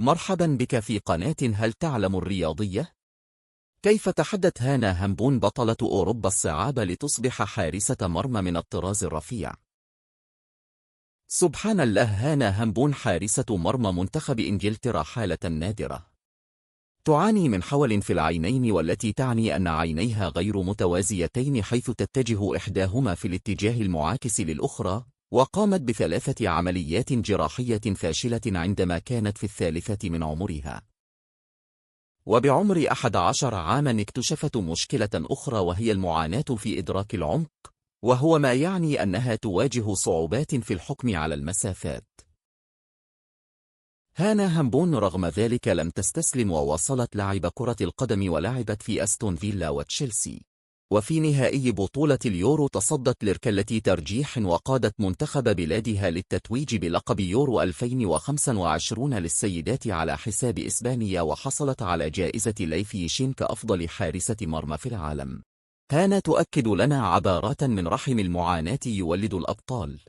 مرحبا بك في قناة هل تعلم الرياضية؟ كيف تحدت هانا همبون بطلة أوروبا الصعاب لتصبح حارسة مرمى من الطراز الرفيع؟ سبحان الله، هانا همبون حارسة مرمى منتخب إنجلترا حالة نادرة. تعاني من حول في العينين، والتي تعني أن عينيها غير متوازيتين، حيث تتجه إحداهما في الاتجاه المعاكس للأخرى، وقامت ب3 عمليات جراحية فاشلة عندما كانت في الثالثة من عمرها. وبعمر 11 عاما اكتشفت مشكلة أخرى، وهي المعاناة في إدراك العمق، وهو ما يعني أنها تواجه صعوبات في الحكم على المسافات. هانا همبون رغم ذلك لم تستسلم، وواصلت لعب كرة القدم، ولعبت في أستون فيلا وتشيلسي. وفي نهائي بطولة اليورو تصدت لركلة ترجيح، وقادت منتخب بلادها للتتويج بلقب يورو 2025 للسيدات على حساب إسبانيا، وحصلت على جائزة ليف يشين كأفضل حارسة مرمى في العالم. هانا تؤكد لنا عبارات من رحم المعاناة يولد الأبطال.